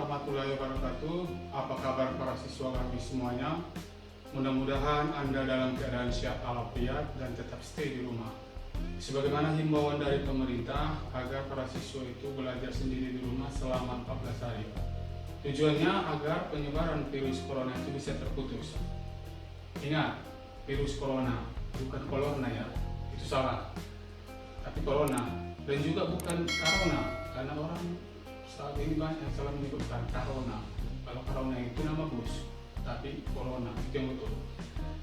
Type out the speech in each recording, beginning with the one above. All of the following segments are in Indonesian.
warahmatullahi wabarakatuh. Apa kabar para siswa kami semuanya? Mudah-mudahan Anda dalam keadaan sehat walafiat dan tetap stay di rumah. Sebagaimana himbauan dari pemerintah agar para siswa itu belajar sendiri di rumah selama 14 hari. Tujuannya agar penyebaran virus corona itu bisa terputus. Ingat, virus corona, bukan corona ya, itu salah. Tapi corona, dan juga bukan corona, karena orang saat ini banyak yang salah menyebutkan corona. Kalau corona itu nama bus, tapi corona itu yang betul.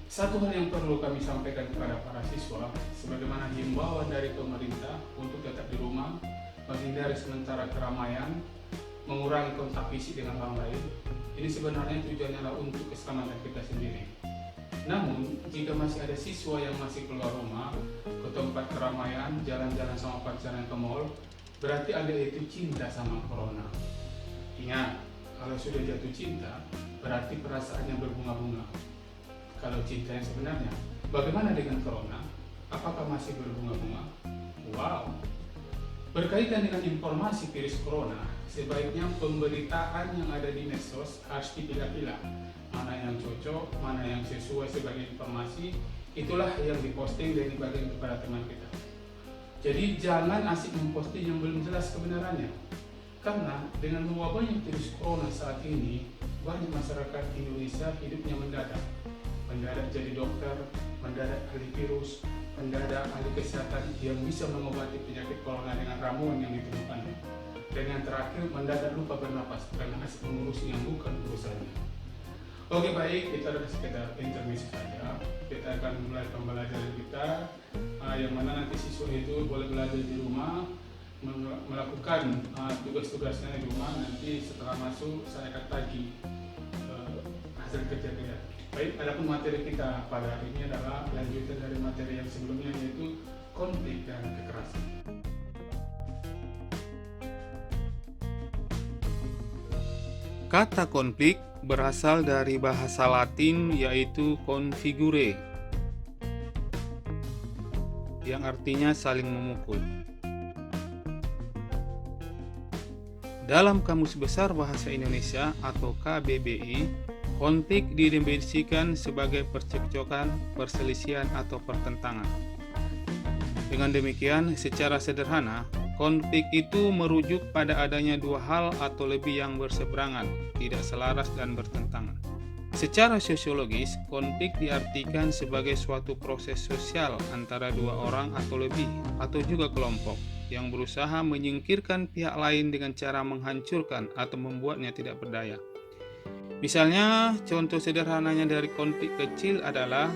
Satu hal yang perlu kami sampaikan kepada para siswa, sebagaimana himbauan dari pemerintah untuk tetap di rumah, menghindari sementara keramaian, mengurangi kontak fisik dengan orang lain. Ini sebenarnya tujuannya adalah untuk keselamatan kita sendiri. Namun, jika masih ada siswa yang masih keluar rumah, ke tempat keramaian, jalan-jalan sama pacarnya ke mall, berarti Anda itu cinta sama corona. Ingat, kalau sudah jatuh cinta, berarti perasaannya berbunga-bunga. Kalau cinta yang sebenarnya, bagaimana dengan corona? Apakah masih berbunga-bunga? Wow! Berkaitan dengan informasi virus corona, sebaiknya pemberitaan yang ada di medsos harus dipilah-pilah. Mana yang cocok, mana yang sesuai sebagai informasi, itulah yang diposting dan dibagikan kepada teman kita. Jadi jangan asik memposting yang belum jelas kebenarannya. Karena dengan mewabahnya virus corona saat ini, banyak masyarakat Indonesia hidupnya mendadak. Mendadak jadi dokter, mendadak ahli virus, mendadak ahli kesehatan yang bisa mengobati penyakit corona dengan ramuan yang ditemukannya. Dan yang terakhir, mendadak lupa bernapas karena asik mengurusi yang bukan urusannya. Oke, baik, kita ada sekedar intermezzo saja. Kita akan mulai pembelajaran kita, yang mana nanti siswa itu boleh belajar di rumah, melakukan tugas-tugasnya di rumah. Nanti setelah masuk saya akan tagih hasil kerja kita. Baik, adapun materi kita pada hari ini adalah lanjutan dari materi yang sebelumnya, yaitu konflik dan kekerasan. Kata konflik berasal dari bahasa Latin yaitu configure, yang artinya saling memukul. Dalam Kamus Besar Bahasa Indonesia atau KBBI, konflik didefinisikan sebagai percekcokan, perselisihan, atau pertentangan. Dengan demikian, secara sederhana, konflik itu merujuk pada adanya dua hal atau lebih yang berseberangan, tidak selaras dan bertentangan. Secara sosiologis, konflik diartikan sebagai suatu proses sosial antara dua orang atau lebih, atau juga kelompok, yang berusaha menyingkirkan pihak lain dengan cara menghancurkan atau membuatnya tidak berdaya. Misalnya, contoh sederhananya dari konflik kecil adalah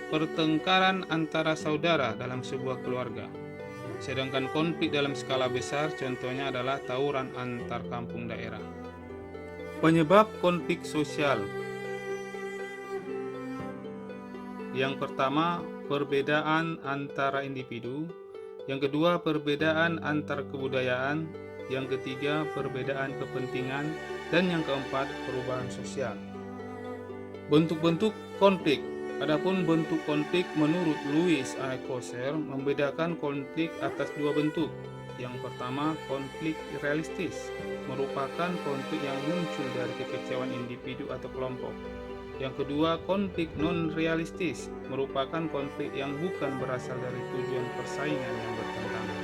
pertengkaran antara saudara dalam sebuah keluarga. Sedangkan konflik dalam skala besar contohnya adalah tawuran antar kampung daerah. Penyebab konflik sosial. Yang pertama, perbedaan antara individu. Yang kedua, perbedaan antar kebudayaan. Yang ketiga, perbedaan kepentingan. Dan yang keempat, perubahan sosial. Bentuk-bentuk konflik. Adapun bentuk konflik menurut Louis Althusser membedakan konflik atas dua bentuk. Yang pertama, konflik realistis, merupakan konflik yang muncul dari kekecewaan individu atau kelompok. Yang kedua, konflik non-realistis, merupakan konflik yang bukan berasal dari tujuan persaingan yang bertentangan.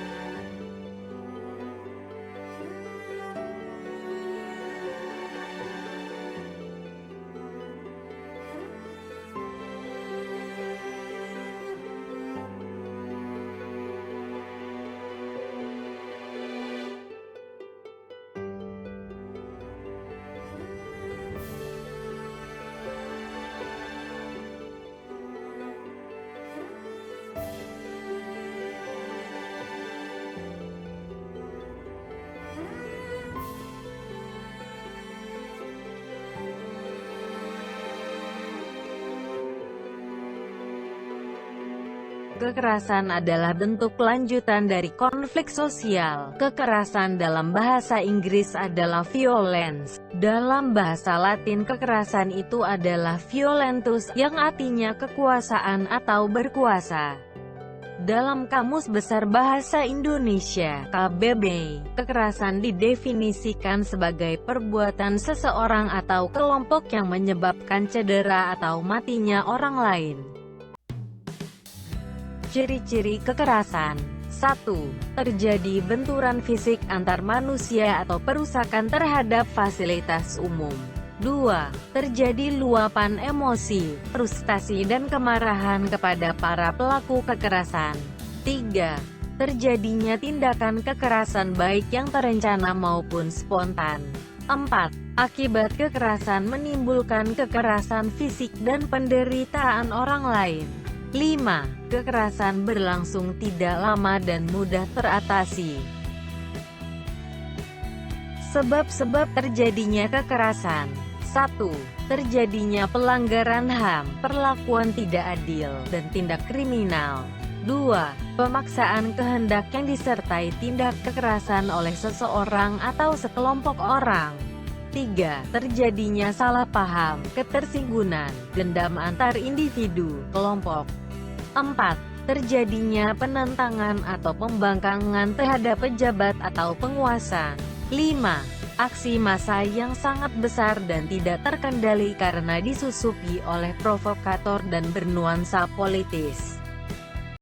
Kekerasan adalah bentuk lanjutan dari konflik sosial. Kekerasan dalam bahasa Inggris adalah violence. Dalam bahasa Latin kekerasan itu adalah violentus, yang artinya kekuasaan atau berkuasa. Dalam Kamus Besar Bahasa Indonesia (KBB), kekerasan didefinisikan sebagai perbuatan seseorang atau kelompok yang menyebabkan cedera atau matinya orang lain. Ciri-ciri kekerasan: 1. Terjadi benturan fisik antar manusia atau perusakan terhadap fasilitas umum. 2. Terjadi luapan emosi, frustasi dan kemarahan kepada para pelaku kekerasan. 3. Terjadinya tindakan kekerasan baik yang terencana maupun spontan. 4. Akibat kekerasan menimbulkan kekerasan fisik dan penderitaan orang lain. 5. Kekerasan berlangsung tidak lama dan mudah teratasi. Sebab-sebab terjadinya kekerasan: 1. Terjadinya pelanggaran HAM, perlakuan tidak adil, dan tindak kriminal. 2. Pemaksaan kehendak yang disertai tindak kekerasan oleh seseorang atau sekelompok orang. 3. Terjadinya salah paham, ketersinggungan, dendam antar individu, kelompok. 4. Terjadinya penentangan atau pembangkangan terhadap pejabat atau penguasa. 5. Aksi massa yang sangat besar dan tidak terkendali karena disusupi oleh provokator dan bernuansa politis.